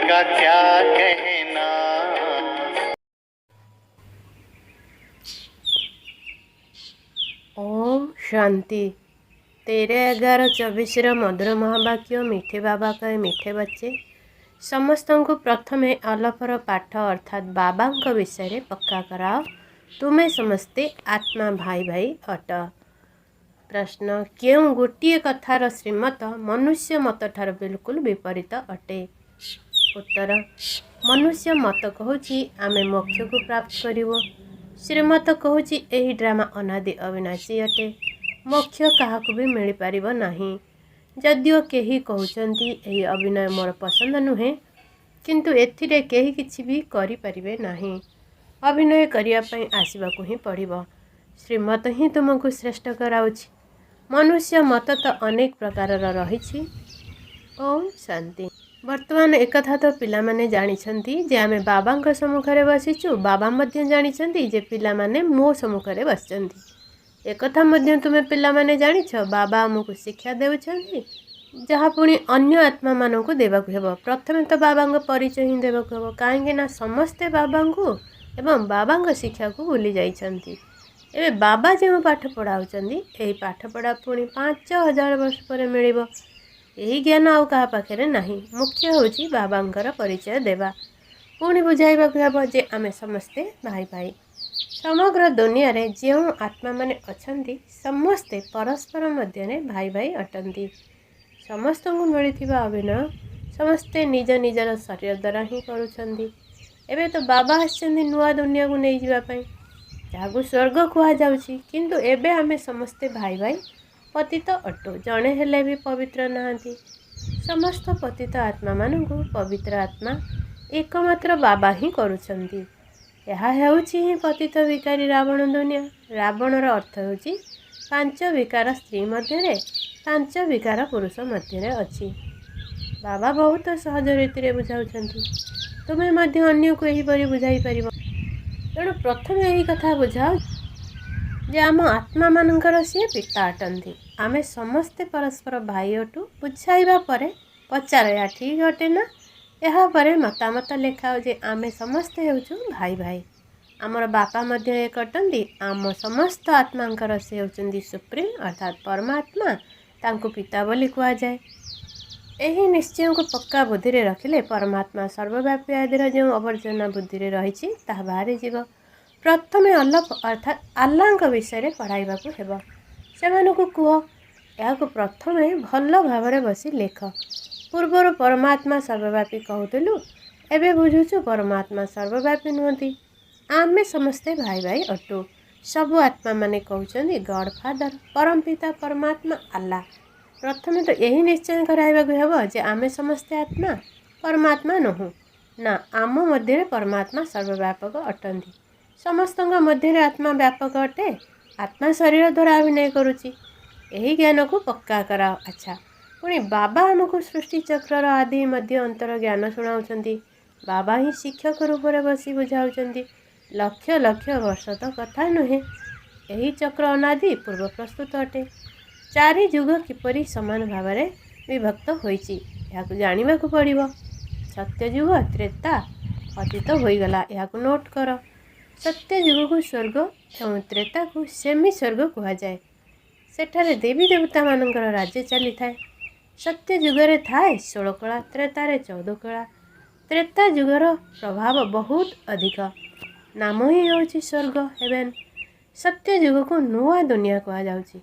का क्या कहना। ओम शांति। 13/11/24 मधुर महावाक्य। मीठे बाबा कहे मीठे बच्चे। समस्त को प्रथमे अलफर पाठ अर्थात बाबा विषय पक्का कराओ। तुम्हें समस्ते आत्मा भाई भाई अट। प्रश्न, क्यों गोटे कथार श्रीमत मनुष्य मत ठार बिल्कुल विपरीत अटे। उत्तर, मनुष्य मत कहूँ आमे मोक्ष को प्राप्त करिवो। श्रीमत कहूँ यही ड्रामा अनादि अविनाशी अटे, मोक्ष क्या भी मिल पार नहीं। जदिओ कहीं कहते यही अभिनय मोर पसंद नुहे, किंतु एथिरे कहीं किछि भी करि परिबे नहीं। अभिनय करने आसवाक ही पड़िबो। श्रीमत ही तुमको श्रेष्ठ कराउछि। मनुष्य मत तो अनेक प्रकार रही। ओम शांति। वर्तमान एक कथा तो पिला माने जानिछंती जे आमे बाबा सम्मुखरे बसिचु, बाबा मध्य जानिछंती जे पिला माने मो सम्मुखरे बसिचंती। एक कथा मध्य तुमे पिला माने जानिछ, बाबा हमकु शिक्षा देउछंती जहा पुणी अन्य आत्मा मानकु देबाकु हेबो। प्रथमे तो बाबांग परिचय ही देबाकु हेबो, काहेकि ना समस्ते बाबांगु एवं बाबांग शिक्षा को भूली जाइछंती। एबे बाबा जो पाठ पढ़ाउछंती एही पाठ पढ़ा पुणी 5000 वर्ष पर मिलिबो। यही ज्ञान आउ कहा पाखे नहीं। मुख्य होची बाबांकर परिचय देवा, पुणी बुझाइबाकु हेबो जे आमे समस्ते भाई भाई। समग्र दुनिया रे जो आत्मा माने अछंती समस्ते परस्पर मध्य भाई भाई अटंती। समस्त को मिलिथिबा अभिनय समस्ते निज निजर शरीर द्वारा ही करुछंती। एबे तो बाबा आछंती नुआ दुनिया को नहीं जिबा पई, जागु स्वर्ग कुआ जाउछि, किंतु एबे आमे समस्ते भाई भाई पतित अटो। जड़े हेले भी पवित्र नहांती। समस्त पतित आत्मा मानू पवित्र आत्मा एकमात्र बाबा ही करुछंती। यह हेउछि पतित विकारी रावण दुनिया। रावणर अर्थ हेउछि 5 विकार स्त्री मध्य 5 विकार पुरुष मध्य अछि। बाबा बहुत सहज रीति रे बुझाउछंती, तुमे मध्य अन्य को एहीपरि बुझाई परिबो। तेणु प्रथम यही कथा बुझाओ जे आम आत्मा मानकर सी पिता अटंती। आमे समस्ते परस्पर भाई अटू। बुझाइबा परे पचार या ठीक अटे ना। यहा परे मतामत लेखाओ जे आमे समस्ते हेउछु भाई भाई। आमर बापा मध्य एक अटंती। आम समस्त आत्मांकर से हेउचंती सुप्रीम अर्थात परमात्मा, तांको पिता बोली कुआ जाए। एही निश्चय को पक्का बुद्धि रे रखिले परमात्मा सर्वव्यापी आदिर जो अवर्जना बुद्धि रे रहिछि ताहा बाहरी जीव। प्रथमे अल्लाह अर्थात आल्लाह विषय पढ़ाइबाकु हेबो। सेमानकु कुह, याकु प्रथमे भल भावरे बसी लेख। पूर्वर परमात्मा सर्वव्यापी कहूलु, एबे बुझुछु परमात्मा सर्वव्यापी नुहंती। आमे समस्ते भाई भाई अटू। सबु आत्मा माने कहउछंती गॉड फादर परम पिता परमात्मा अल्लाह। प्रथमे तो यही निश्चय कराइबाकु हेबो जे आमे समस्ते आत्मा परमात्मा नहु ना। आम मध्य परमात्मा सर्वव्यापक अटंती। समस्त मध्य आत्मा व्यापक अटे। आत्मा शरीर द्वारा अभिनय करुची। यही ज्ञान को पक्का कराओ। अच्छा, पुणी बाबा आमको सृष्टि चक्र आदि मध्य अंतर ज्ञान शुणाउछंती। बाबा ही शिक्षक रूप में बसी बुझाउछंती। लक्ष लक्ष वर्ष तो कथा नुहे। यही चक्र अनादि पूर्व प्रस्तुत अटे। 4 युग किपरि समान भाव में विभक्त होइछि याकु जानिबाकु पड़िबो। सत्य युग त्रेता अतीत होइगला, याकु नोट कर। सत्य युग को स्वर्ग एवं त्रेता को सेमी स्वर्ग कहा जाए। सेठारे देवी देवता मानकर राज्य चली थाए। सत्य युगरे थाए 16 कला, त्रेतारे 14 कला। त्रेता युगर प्रभाव बहुत अधिक, नाम ही होछि स्वर्ग हेवेन। सत्य युग को नुआ दुनिया कहा जाउछि,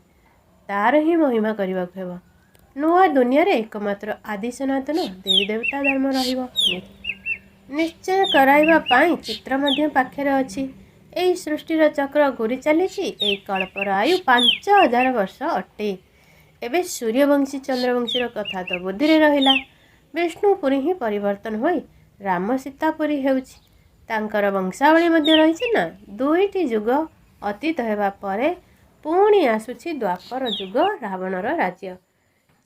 तार ही महिमा करबाकु हेबो। नुआ दुनिया रे एकमात्र आदि सनातन देवी देवता धर्म रहिबो। निश्चय कराइबा पाई चित्र मध्य पाखेरे अछि। एही सृष्टिर चक्र घूरी चलीछि। एही कल्पर आयु 5000 वर्ष अटे। एबे सूर्यवंशी चंद्रवंशी कथा तो बुद्धि रे रहिला। विष्णुपुरी ही परिवर्तन होई राम सीतापुरी हेउछि। तांकर वंशावली मध्य रहिछि ना। 2टी युग अतीत हेबा परे पुणी आसुछि द्वापर युग रावणर राज्य।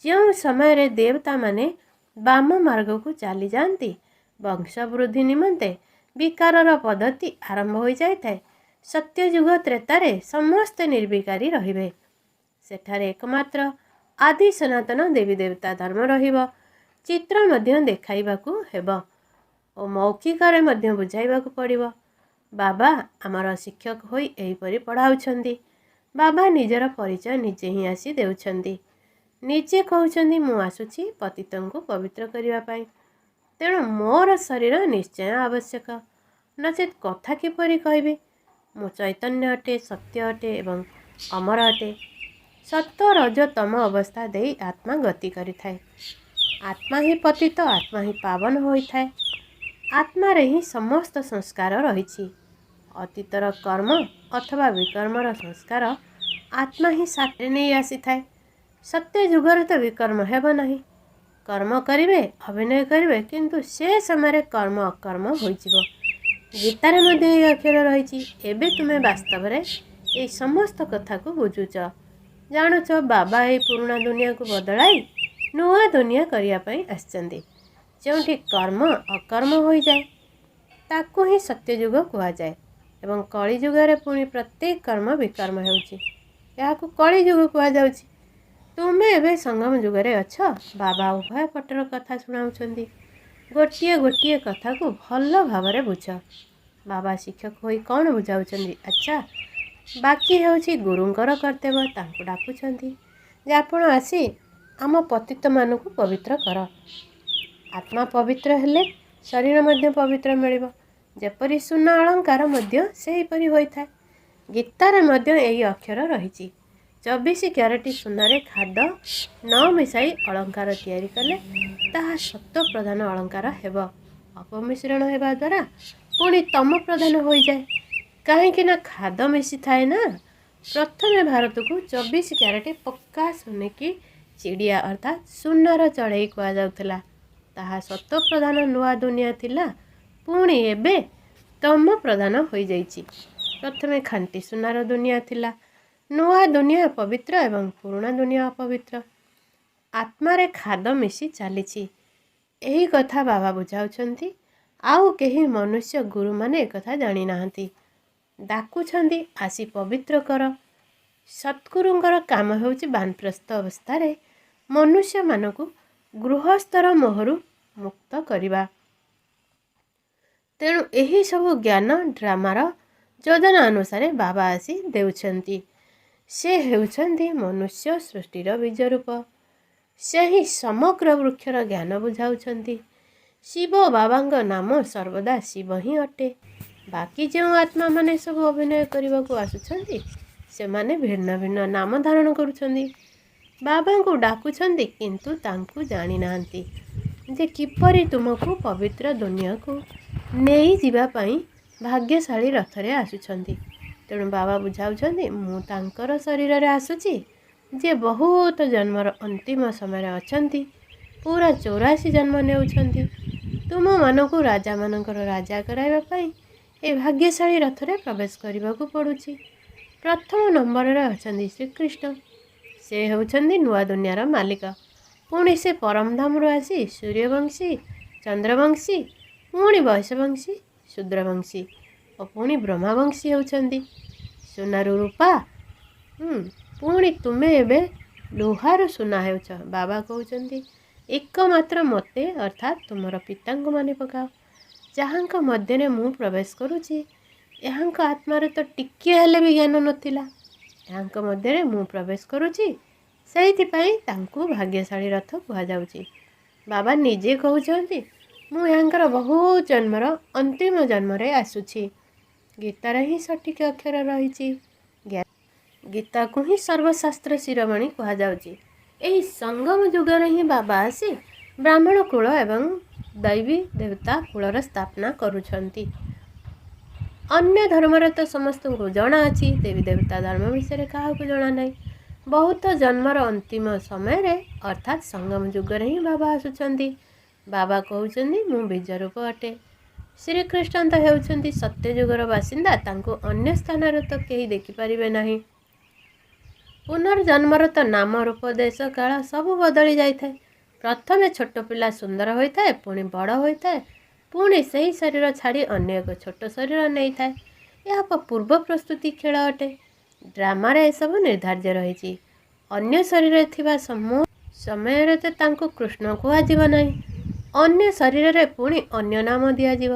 जो समय रे देवता माने वाम मार्ग को चली जाती, वंश वृद्धि निमंते विकारर पद्धति आरंभ हो जाए। सत्य युग त्रेतारे समस्त निर्विकारी रहिबे। सेठारे एकमात्र आदि सनातन देवी देवता धर्म रहिबो। चित्र मध्य देखाइबाकु हेबो। ଓ ମୌଖିକରେ ମଧ୍ୟ ବୁଝାଇବାକୁ ପଡ଼ିବ। ବାବା ଆମର ଶିକ୍ଷକ ହୋଇ ଏହିପରି ପଢ଼ାଉଛନ୍ତି। ବାବା ନିଜର ପରିଚୟ ନିଜେ ହିଁ ଆସି ଦେଉଛନ୍ତି। ନିଜେ କହୁଛନ୍ତି ମୁଁ ଆସୁଛି ପତିତଙ୍କୁ ପବିତ୍ର କରିବା ପାଇଁ। ତେଣୁ ମୋର ଶରୀର ନିଶ୍ଚୟ ଆବଶ୍ୟକ, ନଚେତ୍ କଥା କିପରି କହିବି? ମୁଁ ଚୈତନ୍ୟ ଅଟେ, ସତ୍ୟ ଅଟେ ଏବଂ ଅମର ଅଟେ। ସତ୍ୟ ରଜ ତମ ଅବସ୍ଥା ଦେଇ ଆତ୍ମା ଗତି କରିଥାଏ। ଆତ୍ମା ହିଁ ପତିତ, ଆତ୍ମା ହିଁ ପାବନ ହୋଇଥାଏ। ଆତ୍ମାରେ ହିଁ ସମସ୍ତ ସଂସ୍କାର ରହିଛି। ଅତୀତର କର୍ମ ଅଥବା ବିକର୍ମର ସଂସ୍କାର ଆତ୍ମା ହିଁ ସାଥରେ ନେଇ ଆସିଥାଏ। ସତ୍ୟ ଯୁଗରେ ତ ବିକର୍ମ ହେବ ନାହିଁ। କର୍ମ କରିବେ, ଅଭିନୟ କରିବେ, କିନ୍ତୁ ସେ ସମୟରେ କର୍ମ ଅକର୍ମ ହୋଇଯିବ। ଗୀତାରେ ମଧ୍ୟ ଏହି ଅକ୍ଷର ରହିଛି। ଏବେ ତୁମେ ବାସ୍ତବରେ ଏହି ସମସ୍ତ କଥାକୁ ବୁଝୁଛ, ଜାଣୁଛ। ବାବା ଏହି ପୁରୁଣା ଦୁନିଆକୁ ବଦଳାଇ ନୂଆ ଦୁନିଆ କରିବା ପାଇଁ ଆସିଛନ୍ତି। ଯେଉଁଠି କର୍ମ ଅକର୍ମ ହୋଇଯାଏ ତାକୁ ହିଁ ସତ୍ୟଯୁଗ କୁହାଯାଏ ଏବଂ କଳିଯୁଗରେ ପୁଣି ପ୍ରତ୍ୟେକ କର୍ମ ବିକର୍ମ ହେଉଛି। ଏହାକୁ କଳିଯୁଗ କୁହାଯାଉଛି। ତୁମେ ଏବେ ସଙ୍ଗମ ଯୁଗରେ ଅଛ। ବାବା ଉଭୟ ପଟର କଥା ଶୁଣାଉଛନ୍ତି। ଗୋଟିଏ ଗୋଟିଏ କଥାକୁ ଭଲ ଭାବରେ ବୁଝ। ବାବା ଶିକ୍ଷକ ହୋଇ କ'ଣ ବୁଝାଉଛନ୍ତି? ଆଚ୍ଛା, ବାକି ହେଉଛି ଗୁରୁଙ୍କର କର୍ତ୍ତବ୍ୟ। ତାଙ୍କୁ ଡାକୁଛନ୍ତି ଯେ ଆପଣ ଆସି ଆମ ପତିତମାନଙ୍କୁ ପବିତ୍ର କର। ଆତ୍ମା ପବିତ୍ର ହେଲେ ଶରୀର ମଧ୍ୟ ପବିତ୍ର ମିଳିବ। ଯେପରି ସୁନା ଅଳଙ୍କାର ମଧ୍ୟ ସେହିପରି ହୋଇଥାଏ। ଗୀତାରେ ମଧ୍ୟ ଏହି ଅକ୍ଷର ରହିଛି। 24 କ୍ୟାରେଟ ସୁନାରେ ଖାଦ ନ ମିଶାଇ ଅଳଙ୍କାର ତିଆରି କଲେ ତାହା ସତ୍ତ୍ୱ ପ୍ରଧାନ ଅଳଙ୍କାର ହେବ। ଅପମିଶ୍ରଣ ହେବା ଦ୍ୱାରା ପୁଣି ତମ ପ୍ରଧାନ ହୋଇଯାଏ। କାହିଁକି ନା ଖାଦ ମିଶିଥାଏ ନା। ପ୍ରଥମେ ଭାରତକୁ 24 କ୍ୟାରେଟ ପକ୍କା ସୁନେକି ଚିଡ଼ିଆ ଅର୍ଥାତ୍ ସୁନାର ଚଢ଼େଇ କୁହାଯାଉଥିଲା। ତାହା ସତ୍ତ୍ୱ ପ୍ରଧାନ ନୂଆ ଦୁନିଆ ଥିଲା। ପୁଣି ଏବେ ତମ ପ୍ରଧାନ ହୋଇଯାଇଛି। ପ୍ରଥମେ ଖାଣ୍ଟି ସୁନାର ଦୁନିଆ ଥିଲା। ନୂଆ ଦୁନିଆ ପବିତ୍ର ଏବଂ ପୁରୁଣା ଦୁନିଆ ଅପବିତ୍ର। ଆତ୍ମାରେ ଖାଦ ମିଶି ଚାଲିଛି। ଏହି କଥା ବାବା ବୁଝାଉଛନ୍ତି। ଆଉ କେହି ମନୁଷ୍ୟ ଗୁରୁମାନେ ଏକଥା ଜାଣିନାହାନ୍ତି। ଡାକୁଛନ୍ତି ଆସି ପବିତ୍ର କର। ସଦ୍ଗୁରୁଙ୍କର କାମ ହେଉଛି ବାନପ୍ରସ୍ଥ ଅବସ୍ଥାରେ ମନୁଷ୍ୟମାନଙ୍କୁ ଗୃହସ୍ଥର ମୋହରୁ ମୁକ୍ତ କରିବା। ତେଣୁ ଏହି ସବୁ ଜ୍ଞାନ ଡ୍ରାମାର ଯୋଜନା ଅନୁସାରେ ବାବା ଆସି ଦେଉଛନ୍ତି। ସେ ହେଉଛନ୍ତି ମନୁଷ୍ୟ ସୃଷ୍ଟିର ବୀଜରୂପ। ସେହି ସମଗ୍ର ବୃକ୍ଷର ଜ୍ଞାନ ବୁଝାଉଛନ୍ତି। ଶିବ ବାବାଙ୍କ ନାମ ସର୍ବଦା ଶିବ ହିଁ ଅଟେ। ବାକି ଯେଉଁ ଆତ୍ମାମାନେ ସବୁ ଅଭିନୟ କରିବାକୁ ଆସୁଛନ୍ତି ସେମାନେ ଭିନ୍ନ ଭିନ୍ନ ନାମ ଧାରଣ କରୁଛନ୍ତି। ବାବାଙ୍କୁ ଡାକୁଛନ୍ତି କିନ୍ତୁ ତାଙ୍କୁ ଜାଣିନାହାନ୍ତି ଯେ କିପରି ତୁମକୁ ପବିତ୍ର ଦୁନିଆକୁ ନେଇଯିବା ପାଇଁ ଭାଗ୍ୟଶାଳୀ ରଥରେ ଆସୁଛନ୍ତି। ତେଣୁ ବାବା ବୁଝାଉଛନ୍ତି ମୁଁ ତାଙ୍କର ଶରୀରରେ ଆସୁଛି ଯିଏ ବହୁତ ଜନ୍ମର ଅନ୍ତିମ ସମୟରେ ଅଛନ୍ତି। ପୁରା 84 ଜନ୍ମ ନେଉଛନ୍ତି। ତୁମମାନଙ୍କୁ ରାଜାମାନଙ୍କର ରାଜା କରାଇବା ପାଇଁ ଏ ଭାଗ୍ୟଶାଳୀ ରଥରେ ପ୍ରବେଶ କରିବାକୁ ପଡ଼ୁଛି। ପ୍ରଥମ ନମ୍ବରରେ ଅଛନ୍ତି ଶ୍ରୀକୃଷ୍ଣ। ସେ ହେଉଛନ୍ତି ନୂଆ ଦୁନିଆର ମାଲିକ। ପୁଣି ସେ ପରମଧାମରୁ ଆସି ସୂର୍ଯ୍ୟବଂଶୀ, ଚନ୍ଦ୍ରବଂଶୀ, ପୁଣି ବୈଶବଂଶୀ, ଶୂଦ୍ରବଂଶୀ ଓ ପୁଣି ବ୍ରହ୍ମାବଂଶୀ ହେଉଛନ୍ତି। ସୁନାରୁ ରୂପା, ପୁଣି ତୁମେ ଏବେ ଲୁହାରୁ ସୁନା ହେଉଛ। ବାବା କହୁଛନ୍ତି ଏକମାତ୍ର ମୋତେ ଅର୍ଥାତ୍ ତୁମର ପିତାଙ୍କୁ ମନେ ପକାଅ, ଯାହାଙ୍କ ମଧ୍ୟରେ ମୁଁ ପ୍ରବେଶ କରୁଛି। ଏହାଙ୍କ ଆତ୍ମାରେ ତ ଟିକିଏ ହେଲେ ବି ଜ୍ଞାନ ନଥିଲା। ଏହାଙ୍କ ମଧ୍ୟରେ ମୁଁ ପ୍ରବେଶ କରୁଛି, ସେଇଥିପାଇଁ ତାଙ୍କୁ ଭାଗ୍ୟଶାଳୀ ରଥ କୁହାଯାଉଛି। ବାବା ନିଜେ କହୁଛନ୍ତି ମୁଁ ଏହାଙ୍କର ବହୁ ଜନ୍ମର ଅନ୍ତିମ ଜନ୍ମରେ ଆସୁଛି। ଗୀତାରେ ହିଁ ସଠିକ୍ ଅକ୍ଷର ରହିଛି। ଗୀତାକୁ ହିଁ ସର୍ବଶାସ୍ତ୍ର ଶିରୋମଣି କୁହାଯାଉଛି। ଏହି ସଙ୍ଗମ ଯୁଗରେ ହିଁ ବାବା ଆସି ବ୍ରାହ୍ମଣ କୂଳ ଏବଂ ଦୈବୀ ଦେବତା କୂଳର ସ୍ଥାପନା କରୁଛନ୍ତି। ଅନ୍ୟ ଧର୍ମରେ ତ ସମସ୍ତଙ୍କୁ ଜଣା ଅଛି। ଦେବୀ ଦେବତା ଧର୍ମ ବିଷୟରେ କାହାକୁ ଜଣା ନାହିଁ। ବହୁତ ଜନ୍ମର ଅନ୍ତିମ ସମୟରେ ଅର୍ଥାତ୍ ସଙ୍ଗମ ଯୁଗରେ ହିଁ ବାବା ଆସୁଛନ୍ତି। ବାବା କହୁଛନ୍ତି ମୁଁ ବୀଜରୂପ ଅଟେ। ଶ୍ରୀକୃଷ୍ଣ ତ ହେଉଛନ୍ତି ସତ୍ୟଯୁଗର ବାସିନ୍ଦା। ତାଙ୍କୁ ଅନ୍ୟ ସ୍ଥାନରେ ତ କେହି ଦେଖିପାରିବେ ନାହିଁ। ପୁନର୍ଜନ୍ମର ତ ନାମ, ରୂପ, ଦେଶ, କାଳ ସବୁ ବଦଳି ଯାଇଥାଏ। ପ୍ରଥମେ ଛୋଟ ପିଲା ସୁନ୍ଦର ହୋଇଥାଏ, ପୁଣି ବଡ଼ ହୋଇଥାଏ, ପୁଣି ସେହି ଶରୀର ଛାଡ଼ି ଅନ୍ୟ ଏକ ଛୋଟ ଶରୀର ନେଇଥାଏ। ଏହା ପୂର୍ବ ପ୍ରସ୍ତୁତି ଖେଳ ଅଟେ। ଡ୍ରାମାରେ ଏସବୁ ନିର୍ଦ୍ଧାର୍ଯ୍ୟ ରହିଛି। ଅନ୍ୟ ଶରୀରରେ ଥିବା ସମୟରେ ତ ତାଙ୍କୁ କୃଷ୍ଣ କୁହାଯିବ ନାହିଁ। ଅନ୍ୟ ଶରୀରରେ ପୁଣି ଅନ୍ୟ ନାମ ଦିଆଯିବ।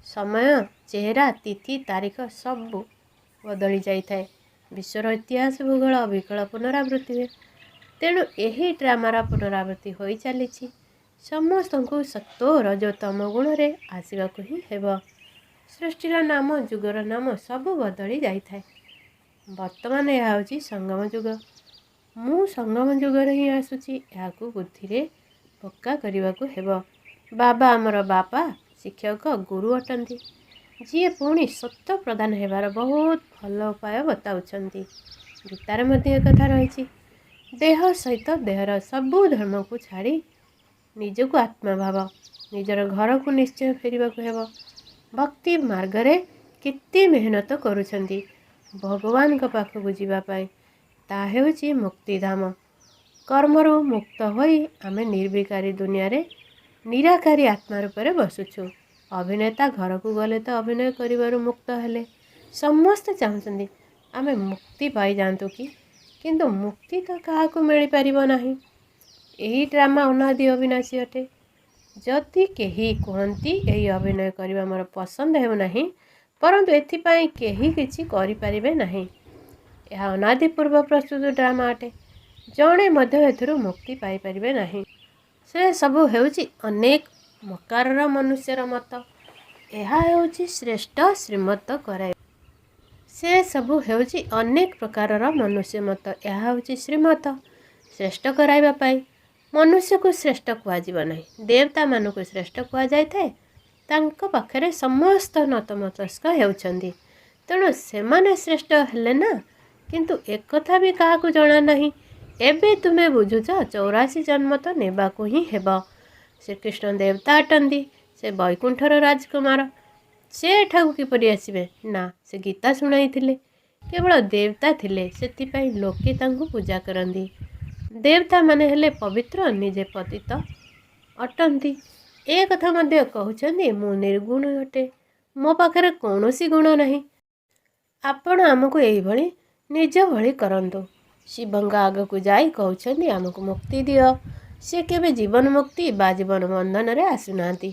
ସମୟ, ଚେହେରା, ତିଥି, ତାରିଖ ସବୁ ବଦଳି ଯାଇଥାଏ। ବିଶ୍ୱର ଇତିହାସ ଭୂଗୋଳ ଅବିକଳ ପୁନରାବୃତ୍ତି ହୁଏ। ତେଣୁ ଏହି ଡ୍ରାମାର ପୁନରାବୃତ୍ତି ହୋଇ ଚାଲିଛି। ସମସ୍ତଙ୍କୁ ସତ୍ତ୍ୱ ରଜ ତମ ଗୁଣରେ ଆସିବାକୁ ହିଁ ହେବ। ସୃଷ୍ଟିର ନାମ, ଯୁଗର ନାମ ସବୁ ବଦଳି ଯାଇଥାଏ। ବର୍ତ୍ତମାନ ଏହା ହେଉଛି ସଙ୍ଗମ ଯୁଗ। ମୁଁ ସଙ୍ଗମ ଯୁଗରେ ହିଁ ଆସୁଛି। ଏହାକୁ ବୁଦ୍ଧିରେ ପକ୍କା କରିବାକୁ ହେବ। ବାବା ଆମର ବାପା, ଶିକ୍ଷକ, ଗୁରୁ ଅଟନ୍ତି, ଯିଏ ପୁଣି ସତ୍ୟ ପ୍ରଦାନ ହେବାର ବହୁତ ଭଲ ଉପାୟ ବତାଉଛନ୍ତି। ଗୀତାରେ ମଧ୍ୟ ଏକଥା ରହିଛି, ଦେହ ସହିତ ଦେହର ସବୁ ଧର୍ମକୁ ଛାଡ଼ି ନିଜକୁ ଆତ୍ମା ଭାବ। ନିଜର ଘରକୁ ନିଶ୍ଚୟ ଫେରିବାକୁ ହେବ। ଭକ୍ତି ମାର୍ଗରେ କେତେ ମେହନତ କରୁଛନ୍ତି ଭଗବାନଙ୍କ ପାଖକୁ ଯିବା ପାଇଁ। ତାହା ହେଉଛି ମୁକ୍ତିଧାମ। କର୍ମରୁ ମୁକ୍ତ ହୋଇ ଆମେ ନିର୍ବିକାରୀ ଦୁନିଆରେ ନିରାକାରୀ ଆତ୍ମା ରୂପରେ ବସୁଛୁ। ଅଭିନେତା ଘରକୁ ଗଲେ ତ ଅଭିନୟ କରିବାରୁ ମୁକ୍ତ ହେଲେ। ସମସ୍ତେ ଚାହୁଁଛନ୍ତି ଆମେ ମୁକ୍ତି ପାଇଯାଆନ୍ତୁ କି, କିନ୍ତୁ ମୁକ୍ତି ତ କାହାକୁ ମିଳିପାରିବ ନାହିଁ। ଏହି ଡ୍ରାମା ଅନାଦି ଅବିନାଶୀ ଅଟେ। ଯଦି କେହି କୁହନ୍ତି ଏହି ଅଭିନୟ କରିବା ମୋର ପସନ୍ଦ ହେଉନାହିଁ, ପରନ୍ତୁ ଏଥିପାଇଁ କେହି କିଛି କରିପାରିବେ ନାହିଁ, ଏହା ଅନାଦି ପୂର୍ବ ପ୍ରସ୍ତୁତ ଡ୍ରାମା ଅଟେ। ଜଣେ ମଧ୍ୟ ଏଥିରୁ ମୁକ୍ତି ପାଇପାରିବେ ନାହିଁ। ସେ ସବୁ ହେଉଛି ଅନେକ ମକାରର ମନୁଷ୍ୟର ମତ। ଏହା ହେଉଛି ଶ୍ରେଷ୍ଠ ଶ୍ରୀମତ କରାଇବା। ସେ ସବୁ ହେଉଛି ଅନେକ ପ୍ରକାରର ମନୁଷ୍ୟ ମତ। ଏହା ହେଉଛି ଶ୍ରୀମତ ଶ୍ରେଷ୍ଠ କରାଇବା ପାଇଁ। ମନୁଷ୍ୟକୁ ଶ୍ରେଷ୍ଠ କୁହାଯିବ ନାହିଁ, ଦେବତାମାନଙ୍କୁ ଶ୍ରେଷ୍ଠ କୁହାଯାଇଥାଏ। ତାଙ୍କ ପାଖରେ ସମସ୍ତ ନତମସ୍ତକ ହେଉଛନ୍ତି, ତେଣୁ ସେମାନେ ଶ୍ରେଷ୍ଠ ହେଲେ ନା। କିନ୍ତୁ ଏକଥା ବି କାହାକୁ ଜଣା ନାହିଁ। ଏବେ ତୁମେ ବୁଝୁଛ 84 ଜନ୍ମ ତ ନେବାକୁ ହିଁ ହେବ। ଶ୍ରୀକୃଷ୍ଣ ଦେବତା ଅଟନ୍ତି, ସେ ବୈକୁଣ୍ଠର ରାଜକୁମାର। ସେ ଏଠାକୁ କିପରି ଆସିବେ? ନା, ସେ ଗୀତା ଶୁଣାଇଥିଲେ। କେବଳ ଦେବତା ଥିଲେ, ସେଥିପାଇଁ ଲୋକେ ତାଙ୍କୁ ପୂଜା କରନ୍ତି। ଦେବତାମାନେ ହେଲେ ପବିତ୍ର, ନିଜେ ପତିତ ଅଟନ୍ତି। ଏ କଥା ମଧ୍ୟ କହୁଛନ୍ତି ମୁଁ ନିର୍ଗୁଣ ଅଟେ, ମୋ ପାଖରେ କୌଣସି ଗୁଣ ନାହିଁ। ଆପଣ ଆମକୁ ଏଇଭଳି ନିଜ ଭଳି କରନ୍ତୁ। ଶିବଙ୍କ ଆଗକୁ ଯାଇ କହୁଛନ୍ତି ଆମକୁ ମୁକ୍ତି ଦିଅ। ସେ କେବେ ଜୀବନ ମୁକ୍ତି ବା ଜୀବନ ବନ୍ଧନରେ ଆସୁନାହାନ୍ତି,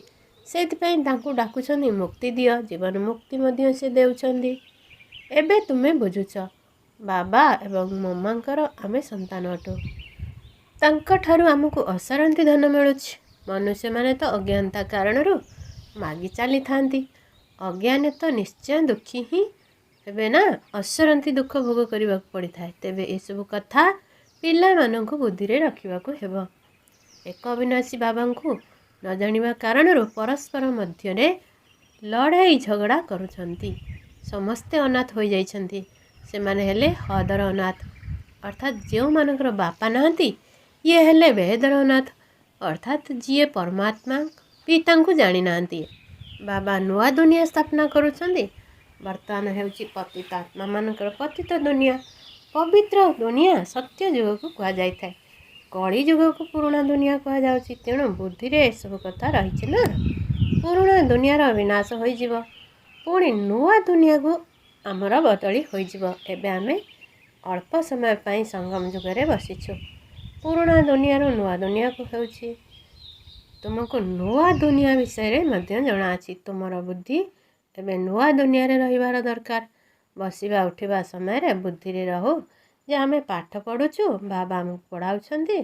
ସେଥିପାଇଁ ତାଙ୍କୁ ଡାକୁଛନ୍ତି ମୁକ୍ତି ଦିଅ। ଜୀବନ ମୁକ୍ତି ମଧ୍ୟ ସେ ଦେଉଛନ୍ତି। ଏବେ ତୁମେ ବୁଝୁଛ, ବାବା ଏବଂ ମମାଙ୍କର ଆମେ ସନ୍ତାନ ଅଟୁ। ତାଙ୍କଠାରୁ ଆମକୁ ଅସରନ୍ତି ଧନ ମିଳୁଛି। ମନୁଷ୍ୟମାନେ ତ ଅଜ୍ଞାନତା କାରଣରୁ ମାଗି ଚାଲିଥାନ୍ତି। ଅଜ୍ଞାନ ତ ନିଶ୍ଚୟ ଦୁଃଖୀ ହିଁ ହେବେ ନା, ଅସରନ୍ତି ଦୁଃଖ ଭୋଗ କରିବାକୁ ପଡ଼ିଥାଏ। ତେବେ ଏସବୁ କଥା ପିଲାମାନଙ୍କୁ ବୁଦ୍ଧିରେ ରଖିବାକୁ ହେବ। ଏକ ଅବିନାଶୀ ବାବାଙ୍କୁ ନ ଜାଣିବା କାରଣରୁ ପରସ୍ପର ମଧ୍ୟରେ ଲଢ଼ାଇ ଝଗଡ଼ା କରୁଛନ୍ତି। ସମସ୍ତେ ଅନାଥ ହୋଇଯାଇଛନ୍ତି। ସେମାନେ ହେଲେ ହଦର ଅନାଥ, ଅର୍ଥାତ୍ ଯେଉଁମାନଙ୍କର ବାପା ନାହାନ୍ତି। ଇଏ ହେଲେ ବେହେଦର ଅନାଥ, ଅର୍ଥାତ୍ ଯିଏ ପରମାତ୍ମା ପିତାଙ୍କୁ ଜାଣିନାହାନ୍ତି। ବାବା ନୂଆ ଦୁନିଆ ସ୍ଥାପନା କରୁଛନ୍ତି। ବର୍ତ୍ତମାନ ହେଉଛି ପତିତ ଆତ୍ମାମାନଙ୍କର ପତିତ ଦୁନିଆ। ପବିତ୍ର ଦୁନିଆ ସତ୍ୟ ଯୁଗକୁ କୁହାଯାଇଥାଏ। କଳି ଯୁଗକୁ ପୁରୁଣା ଦୁନିଆ କୁହାଯାଉଛି। ତେଣୁ ବୁଦ୍ଧିରେ ଏସବୁ କଥା ରହିଛି ନା। ପୁରୁଣା ଦୁନିଆର ବିନାଶ ହୋଇଯିବ, ପୁଣି ନୂଆ ଦୁନିଆକୁ ଆମର ବଦଳି ହୋଇଯିବ। ଏବେ ଆମେ ଅଳ୍ପ ସମୟ ପାଇଁ ସଙ୍ଗମ ଯୁଗରେ ବସିଛୁ। ପୁରୁଣା ଦୁନିଆରୁ ନୂଆ ଦୁନିଆକୁ ହେଉଛି। ତୁମକୁ ନୂଆ ଦୁନିଆ ବିଷୟରେ ମଧ୍ୟ ଜଣାଅଛି। ତୁମର ବୁଦ୍ଧି ଏବେ ନୂଆ ଦୁନିଆରେ ରହିବାର ଦରକାର। ବସିବା ଉଠିବା ସମୟରେ ବୁଦ୍ଧିରେ ରହୁ ଯେ ଆମେ ପାଠ ପଢ଼ୁଛୁ, ବାବା ଆମକୁ ପଢ଼ାଉଛନ୍ତି।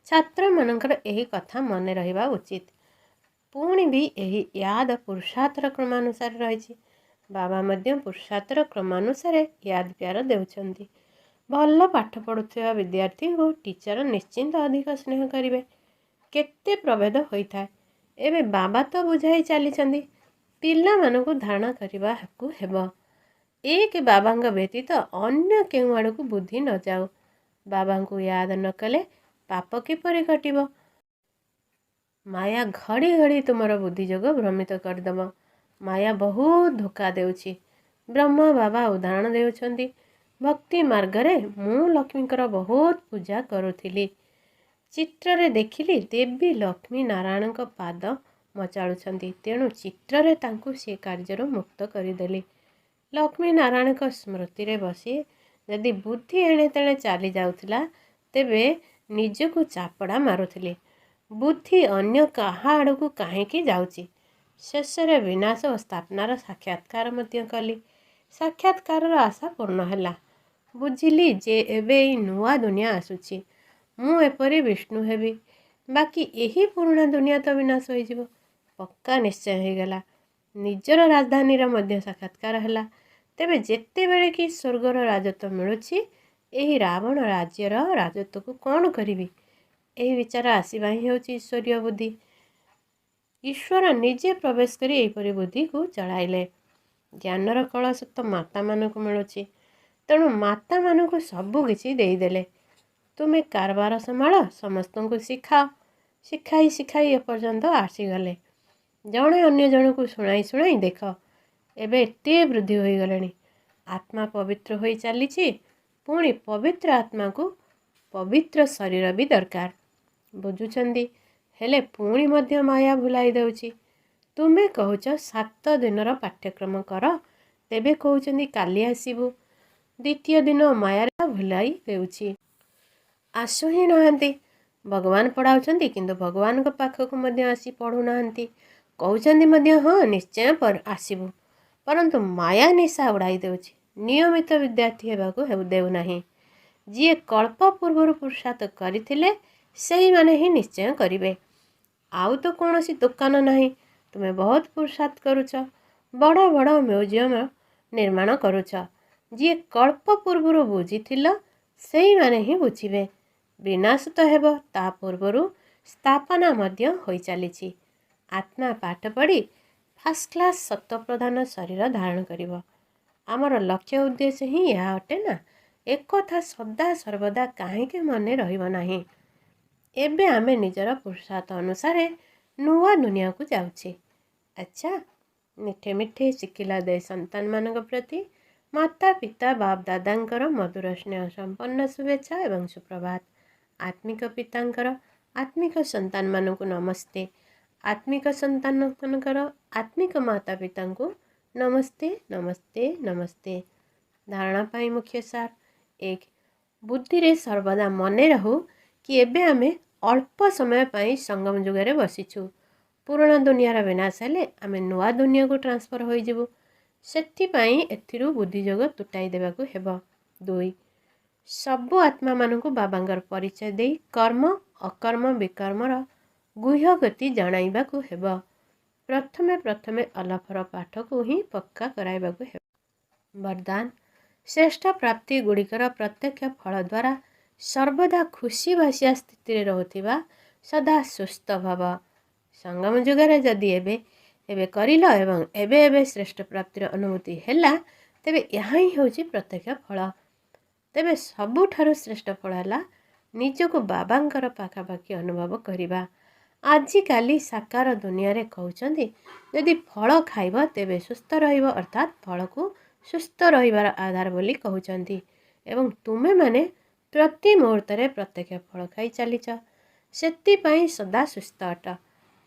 ଛାତ୍ରମାନଙ୍କର ଏହି କଥା ମନେ ରହିବା ଉଚିତ। ପୁଣି ବି ଏହି ୟାଦ ପୁରୁଷାର୍ଥର କ୍ରମାନୁସାରେ ରହିଛି। ବାବା ମଧ୍ୟ ପୁରୁଷାର୍ଥର କ୍ରମାନୁସାରେ ୟାଦ ପ୍ୟାର ଦେଉଛନ୍ତି। ଭଲ ପାଠ ପଢ଼ୁଥିବା ବିଦ୍ୟାର୍ଥୀଙ୍କୁ ଟିଚର ନିଶ୍ଚିନ୍ତ ଅଧିକ ସ୍ନେହ କରିବେ। କେତେ ପ୍ରଭେଦ ହୋଇଥାଏ। ଏବେ ବାବା ତ ବୁଝାଇ ଚାଲିଛନ୍ତି, ପିଲାମାନଙ୍କୁ ଧାରଣା କରିବାକୁ ହେବ। ଏକ ବାବାଙ୍କ ବ୍ୟତୀତ ଅନ୍ୟ କେଉଁ ଆଡ଼କୁ ବୁଦ୍ଧି ନ ଯାଉ। ବାବାଙ୍କୁ ୟାଦ ନ କଲେ ପାପ କିପରି ଘଟିବ? ମାୟା ଘଡ଼ି ଘଡ଼ି ତୁମର ବୁଦ୍ଧି ଯୋଗ ଭ୍ରମିତ କରିଦେବ। ମାୟା ବହୁତ ଧୋକା ଦେଉଛି। ବ୍ରହ୍ମା ବାବା ଉଦାହରଣ ଦେଉଛନ୍ତି, ଭକ୍ତି ମାର୍ଗରେ ମୁଁ ଲକ୍ଷ୍ମୀଙ୍କର ବହୁତ ପୂଜା କରୁଥିଲି। ଚିତ୍ରରେ ଦେଖିଲି ଦେବୀ ଲକ୍ଷ୍ମୀ ନାରାୟଣଙ୍କ ପାଦ ମଚାଳୁଛନ୍ତି, ତେଣୁ ଚିତ୍ରରେ ତାଙ୍କୁ ସେ କାର୍ଯ୍ୟରୁ ମୁକ୍ତ କରିଦେଲି। ଲକ୍ଷ୍ମୀ ନାରାୟଣଙ୍କ ସ୍ମୃତିରେ ବସି ଯଦି ବୁଦ୍ଧି ଏଣେ ତେଣେ ଚାଲି ଯାଉଥିଲା, ତେବେ ନିଜକୁ ଚାପଡ଼ା ମାରୁଥିଲି। ବୁଦ୍ଧି ଅନ୍ୟ କାହା ଆଡ଼କୁ କାହିଁକି ଯାଉଛି। ଶେଷରେ ବିନାଶ ଓ ସ୍ଥାପନାର ସାକ୍ଷାତକାର ମଧ୍ୟ କଲି। ସାକ୍ଷାତକାରର ଆଶା ପୂର୍ଣ୍ଣ ହେଲା। ବୁଝିଲି ଯେ ଏବେ ଏଇ ନୂଆ ଦୁନିଆ ଆସୁଛି। ମୁଁ ଏପରି ବିଷ୍ଣୁ ହେବି। ବାକି ଏହି ପୁରୁଣା ଦୁନିଆ ତ ବିନାଶ ହୋଇଯିବ। ପକ୍କା ନିଶ୍ଚୟ ହୋଇଗଲା। ନିଜର ରାଜଧାନୀର ମଧ୍ୟ ସାକ୍ଷାତକାର ହେଲା। ତେବେ ଯେତେବେଳେ କି ସ୍ୱର୍ଗର ରାଜତ୍ୱ ମିଳୁଛି, ଏହି ରାବଣ ରାଜ୍ୟର ରାଜତ୍ୱକୁ କ'ଣ କରିବି? ଏହି ବିଚାର ଆସିବା ହିଁ ହେଉଛି ଈଶ୍ୱରୀୟ ବୁଦ୍ଧି। ଈଶ୍ୱର ନିଜେ ପ୍ରବେଶ କରି ଏହିପରି ବୁଦ୍ଧିକୁ ଚଳାଇଲେ। ଜ୍ଞାନର କଳସ ତ ମାତାମାନଙ୍କୁ ମିଳୁଛି, ତେଣୁ ମାତାମାନଙ୍କୁ ସବୁ କିଛି ଦେଇଦେଲେ। ତୁମେ କାରବାର ସମ୍ଭାଳ, ସମସ୍ତଙ୍କୁ ଶିଖାଅ। ଶିଖାଇ ଏପର୍ଯ୍ୟନ୍ତ ଆସିଗଲେ। ଜଣେ ଅନ୍ୟ ଜଣକୁ ଶୁଣାଇ ଶୁଣାଇ ଦେଖ, ଏବେ ଏତେ ବୃଦ୍ଧି ହୋଇଗଲେଣି। ଆତ୍ମା ପବିତ୍ର ହୋଇ ଚାଲିଛି। ପୁଣି ପବିତ୍ର ଆତ୍ମାକୁ ପବିତ୍ର ଶରୀର ବି ଦରକାର। ବୁଝୁଛନ୍ତି? ହେଲେ ପୁଣି ମଧ୍ୟ ମାୟା ଭୁଲାଇ ଦେଉଛି। ତୁମେ କହୁଛ 7 ଦିନର ପାଠ୍ୟକ୍ରମ କର, ତେବେ କହୁଛନ୍ତି କାଲି ଆସିବୁ। ଦ୍ୱିତୀୟ ଦିନ ମାୟାରେ ଭୁଲାଇ ଦେଉଛି। ଆସୁ ହିଁ ନାହାନ୍ତି। ଭଗବାନ ପଢ଼ାଉଛନ୍ତି, କିନ୍ତୁ ଭଗବାନଙ୍କ ପାଖକୁ ମଧ୍ୟ ଆସି ପଢ଼ୁନାହାନ୍ତି। କହୁଛନ୍ତି ମଧ୍ୟ ହଁ ନିଶ୍ଚୟ ଆସିବୁ, ପରନ୍ତୁ ମାୟା ନିଶା ଉଡ଼ାଇ ଦେଉଛି। ନିୟମିତ ବିଦ୍ୟାର୍ଥୀ ହେବାକୁ ଦେଉନାହିଁ। ଯିଏ କଳ୍ପ ପୂର୍ବରୁ ପୁରୁଷାର୍ଥ କରିଥିଲେ ସେହିମାନେ ହିଁ ନିଶ୍ଚୟ କରିବେ। ଆଉ ତ କୌଣସି ଦୋକାନ ନାହିଁ। ତୁମେ ବହୁତ ପୁରୁଷାର୍ଥ କରୁଛ, ବଡ଼ ବଡ଼ ମ୍ୟୁଜିୟମ ନିର୍ମାଣ କରୁଛ। ଯିଏ କଳ୍ପ ପୂର୍ବରୁ ବୁଝିଥିଲ ସେହିମାନେ ହିଁ ବୁଝିବେ। ବିନାଶ ତ ହେବ, ତା ପୂର୍ବରୁ ସ୍ଥାପନା ମଧ୍ୟ ହୋଇଚାଲିଛି। ଆତ୍ମା ପାଠ ପଢ଼ି ଫାଷ୍ଟ କ୍ଲାସ୍ ସତ୍ତ୍ୱପ୍ରଧାନ ଶରୀର ଧାରଣ କରିବ। ଆମର ଲକ୍ଷ୍ୟ ଉଦ୍ଦେଶ୍ୟ ହିଁ ଏହା ଅଟେ ନା। ଏକଥା ସଦା ସର୍ବଦା କାହିଁକି ମନେ ରହିବ ନାହିଁ? ଏବେ ଆମେ ନିଜର ପୁରୁଷାର୍ଥ ଅନୁସାରେ ନୂଆ ଦୁନିଆକୁ ଯାଉଛେ। ଆଚ୍ଛା, ମିଠେ ମିଠେ ଶିଖିଲା ଦେ ସନ୍ତାନମାନଙ୍କ ପ୍ରତି ମାତା ପିତା ବାପ ଦାଦାଙ୍କର ମଧୁର ସ୍ନେହ ସମ୍ପନ୍ନ ଶୁଭେଚ୍ଛା ଏବଂ ସୁପ୍ରଭାତ। ଆତ୍ମିକ ପିତାଙ୍କର ଆତ୍ମିକ ସନ୍ତାନମାନଙ୍କୁ ନମସ୍ତେ। ଆତ୍ମିକ ସନ୍ତାନମାନଙ୍କର ଆତ୍ମିକ ମାତା ପିତାଙ୍କୁ ନମସ୍ତେ ନମସ୍ତେ ନମସ୍ତେ। ଧାରଣା ପାଇଁ ମୁଖ୍ୟ ସାର 1. ବୁଦ୍ଧିରେ ସର୍ବଦା ମନେ ରହୁ କି ଏବେ ଆମେ ଅଳ୍ପ ସମୟ ପାଇଁ ସଙ୍ଗମ ଯୁଗରେ ବସିଛୁ। ପୁରୁଣା ଦୁନିଆର ବିନାଶ ହେଲେ ଆମେ ନୂଆ ଦୁନିଆକୁ ଟ୍ରାନ୍ସଫର ହୋଇଯିବୁ। ସେଥିପାଇଁ ଏଥିରୁ ବୁଦ୍ଧିଯୋଗ ତୁଟାଇ ଦେବାକୁ ହେବ। 2. ସବୁ ଆତ୍ମାମାନଙ୍କୁ ବାବାଙ୍କର ପରିଚୟ ଦେଇ କର୍ମ ଅକର୍ମ ବିକର୍ମର ଗୁହ୍ୟ ଗତି ଜଣାଇବାକୁ ହେବ। ପ୍ରଥମେ ଅଲଫର ପାଠକୁ ହିଁ ପକ୍କା କରାଇବାକୁ ହେବ। ବରଦାନ: ଶ୍ରେଷ୍ଠ ପ୍ରାପ୍ତି ଗୁଡ଼ିକର ପ୍ରତ୍ୟକ୍ଷ ଫଳ ଦ୍ୱାରା ସର୍ବଦା ଖୁସି ବାସିଆ ସ୍ଥିତିରେ ରହୁଥିବା ସଦା ସୁସ୍ଥ ଭବ। ସଙ୍ଗମ ଯୁଗରେ ଯଦି ଏବେ କରିଲ ଏବଂ ଏବେ ଶ୍ରେଷ୍ଠ ପ୍ରାପ୍ତିର ଅନୁଭୂତି ହେଲା, ତେବେ ଏହା ହିଁ ହେଉଛି ପ୍ରତ୍ୟକ୍ଷ ଫଳ। ତେବେ ସବୁଠାରୁ ଶ୍ରେଷ୍ଠ ଫଳ ହେଲା ନିଜକୁ ବାବାଙ୍କର ପାଖାପାଖି ଅନୁଭବ କରିବା। ଆଜିକାଲି ସାକାର ଦୁନିଆରେ କହୁଛନ୍ତି ଯଦି ଫଳ ଖାଇବ ତେବେ ସୁସ୍ଥ ରହିବ, ଅର୍ଥାତ୍ ଫଳକୁ ସୁସ୍ଥ ରହିବାର ଆଧାର ବୋଲି କହୁଛନ୍ତି। ଏବଂ ତୁମେମାନେ ପ୍ରତି ମୁହୂର୍ତ୍ତରେ ପ୍ରତ୍ୟକ୍ଷ ଫଳ ଖାଇ ଚାଲିଛ। ସେଥିପାଇଁ ସଦା ସୁସ୍ଥ ଅଟ।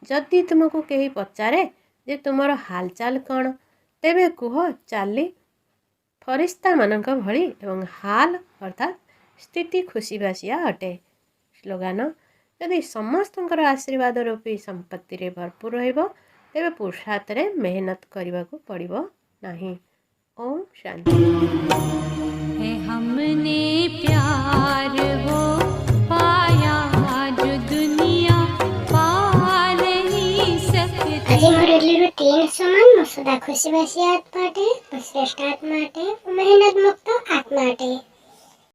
ଯଦି ତୁମକୁ କେହି ପଚାରେ ଯେ ତୁମର ହାଲଚାଲ କ'ଣ, ତେବେ କୁହ ଚାଲି ଫରିସ୍ତାମାନଙ୍କ ଭଳି ଏବଂ ହାଲ ଅର୍ଥାତ୍ ସ୍ଥିତି ଖୁସି ବାସିଆ ଅଟେ। ସ୍ଲୋଗାନ: ଯଦି ସମସ୍ତଙ୍କର ଆଶୀର୍ବାଦ ରୂପୀ ସମ୍ପତ୍ତିରେ ଭରପୁର ରହିବ, ତେବେ ପୁରୁଷାର୍ଥରେ ମେହନତ କରିବାକୁ ପଡ଼ିବ ନାହିଁ। ओम शांति। है हमने प्यार वो पाया जो दुनिया पा नहीं सकती। આજે મારું એટલી રૂટીન સમાન સદા ખુશી વાસી આત્મા માટે શ્રેષ્ઠ આત્મા માટે મહેનત મુક્ત આત્મા માટે।